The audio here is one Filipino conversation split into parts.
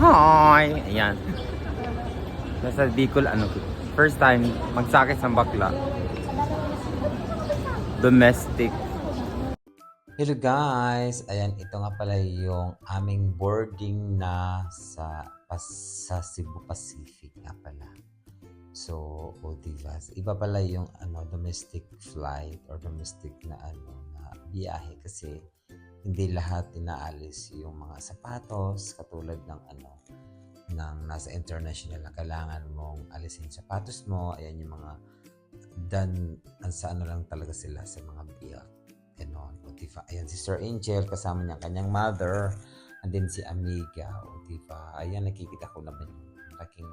Hi! Ayan. Nasa Bicol, first time magsakit sa bakla. Domestic. Hello guys! Ayan, ito nga pala yung aming boarding na sa Cebu Pacific nga pala. So, diba? Iba pala yung domestic flight or domestic na biyahe kasi hindi lahat inaalis yung mga sapatos katulad ng nasa international na kailangan mong alisin yung sapatos mo. Ayan yung mga sa lang talaga sila sa mga biyak. Ganon. O diba? Ayan si Sir Angel kasama niya kanyang mother. And then si Amiga. O diba? Ayan nakikita ko naman yung malaking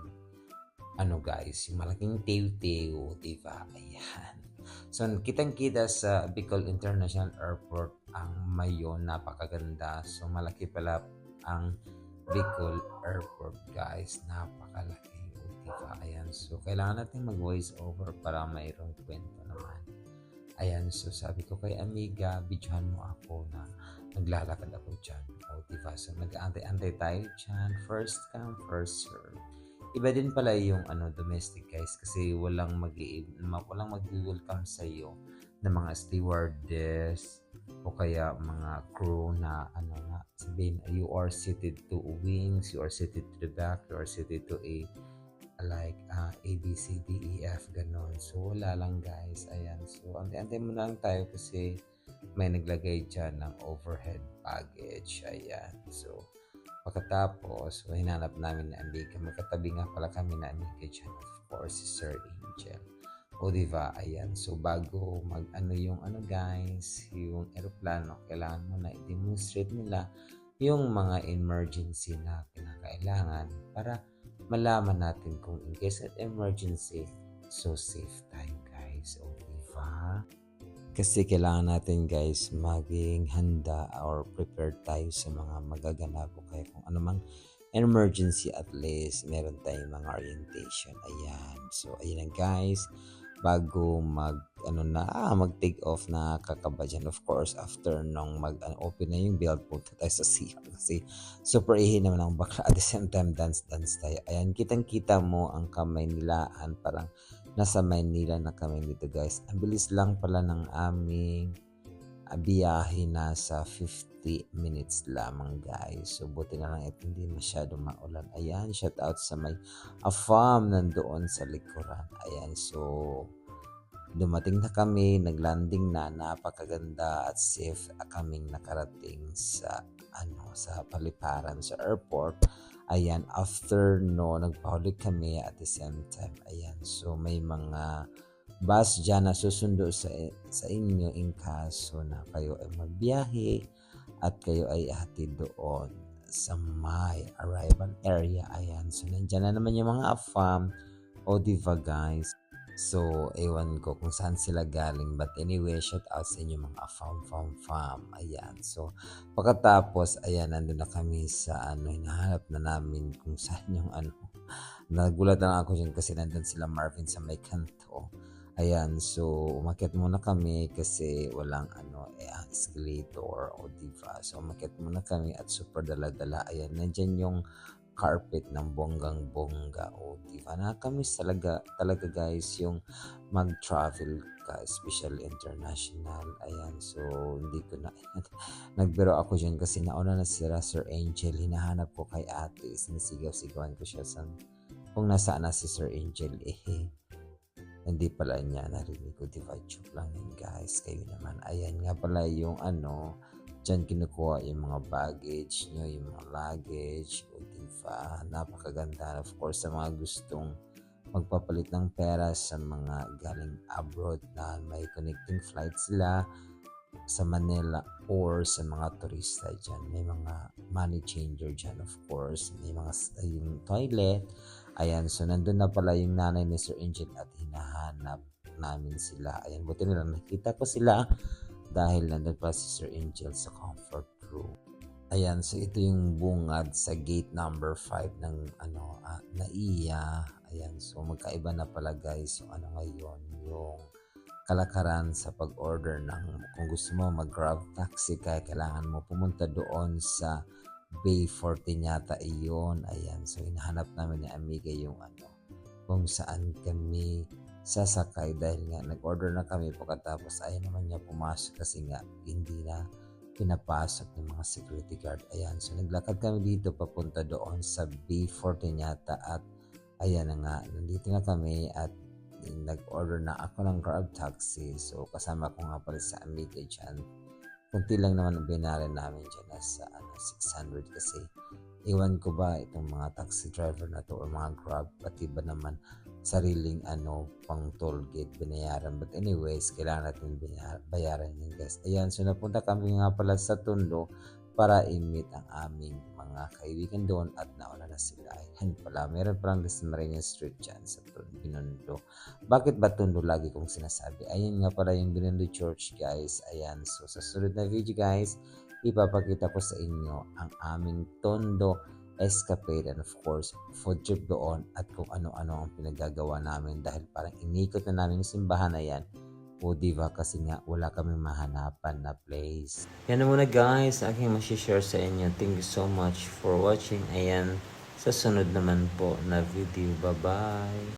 guys, yung malaking tew-tew. Diba? Ayan. So kitang-kita sa Bicol International Airport ang mayon, napakaganda. So malaki pala ang Bicol Airport guys. Napakalaki. Diba? Ayan. So kailangan natin mag-voice over para mayroong kwento naman. Ayan, so sabi ko kay Amiga, videohan mo ako na naglalakad ako dyan. O, diba? So, nag-antay-antay tayo dyan. First come, first serve. Iba din pala yung domestic guys kasi walang mag-welcome sa iyo na mga stewardess o kaya mga crew na sabihin, you are seated to wings, you are seated to the back, you are seated to A, B, C, D, E, F, ganon. So, wala lang guys. Ayan. So, antay-antay muna lang tayo kasi may naglagay dyan ng overhead baggage. Ayan. So, pagkatapos, hinanap namin na Amiga. Magkatabi nga pala kami na Amiga dyan. Of course, si Sir Angel. O, diba? Ayan. So, bago yung guys, yung aeroplano, kailangan mo na i-demonstrate nila yung mga emergency na kinakailangan para malaman natin kung in case of emergency, so safe tayo guys. O diba? Kasi kailangan natin guys maging handa or prepared tayo sa mga magaganap o kaya kung anumang emergency, at least meron tayong mga orientation. Ayan. So ayan guys, bago mag take off na kakaba dyan. Of course, after nung open na yung belt, punta tayo sa CR kasi super ihi naman ang bakla. At the same time, dance tayo. Ayan, kitang-kita mo ang kamay nilaan. Parang nasa Maynila na kami dito guys. Ang bilis lang pala ng aming biyahe, nasa 50 minutes lamang guys. So buti na lang hindi masyado maulan. Ayan, shout out sa may farm nandoon sa likuran. Ayan, so dumating na kami, naglanding na, napakaganda at safe kaming nakarating sa sa paliparan sa airport. Ayan, after nagpahuli kami at the same time. Ayan, so may mga bus dyan na susundo sa inyo in kaso na kayo ay magbiyahe at kayo ay hatid doon sa may arrival area. Ayan, so nandyan na naman yung mga AFAM. O diba guys? So, ewan ko kung saan sila galing. But anyway, shout out sa inyo mga fam. Ayan. So, pagkatapos, ayan, nandun na kami sa hinahanap na namin kung saan yung Nagulat na ako dyan kasi nandun sila Marvin sa may kanto. Ayan. So, umakyat muna kami kasi walang escalator o diba. So, umakyat muna kami at super dala-dala. Ayan, nandyan yung carpet ng bonggang-bongga. O diba, nakakamiss talaga guys yung mag-travel ka, especially international. Ayan, so hindi ko na nagbiro ako dyan kasi nauna na sila Sir Angel. Hinahanap ko kay ate, sinisigaw-sigawan ko siya kung nasaan na si Sir Angel. Hindi pala niya narinig ko, diba? Joke lang yun guys, kayo naman. Ayan nga pala yung dyan kinukuha yung mga baggage nyo, yung mga luggage, o diba, napakaganda. Of course, sa mga gustong magpapalit ng pera sa mga galing abroad na may connecting flight sila sa Manila or sa mga turista dyan, may mga money changer dyan. Of course, may mga yung toilet. Ayan, so nandun na pala yung nanay ni Sir Angel at hinahanap namin sila. Ayan, buti nila nakita ko sila dahil nandun pa si Sir Angel sa comfort room. Ayan, so ito yung bungad sa gate number 5 ng NAIA. Ayan, so magkaiba na pala guys yung ngayon, yung kalakaran sa pag-order ng kung gusto mo mag-grab taxi kaya kailangan mo pumunta doon sa Bay 14 yata iyon. Ayan, so hinahanap namin ni Amiga yung kung saan kami sasakay dahil nga nag-order na kami pagkatapos ayaw naman niya pumasok kasi nga hindi na pinapasok ng mga security guard. Ayan, so naglakad kami dito papunta doon sa B14 yata at ayan na nga, nandito na kami at nag-order na ako ng Grab taxi. So kasama ko nga pala sa Amiga dyan. Kunti lang naman ang binayaran namin dyan nasa 600 kasi iwan ko ba itong mga taxi driver na to or mga Grab pati ba naman sariling pang toll gate binayaran. But anyways, kailangan natin bayaran yun guys. Ayan, so napunta kami nga pala sa Tondo para i-meet ang aming mga kaibigan doon at nauna na sila. Ayan pala, meron palang Dasmariñas Street dyan sa Binondo. Bakit ba Tondo lagi kong sinasabi? Ayan nga pala yung Binondo Church guys. Ayan, so sa sunod na video guys, ipapakita ko sa inyo ang aming Tondo escapade and of course food trip doon at kung ano-ano ang pinagagawa namin dahil parang inikot na namin yung simbahan na yan o diba kasi nga wala kami mahanapan na place. Yan na muna guys, aking masishare sa inyo. Thank you so much for watching. Ayan, sa sunod naman po na video. Bye bye!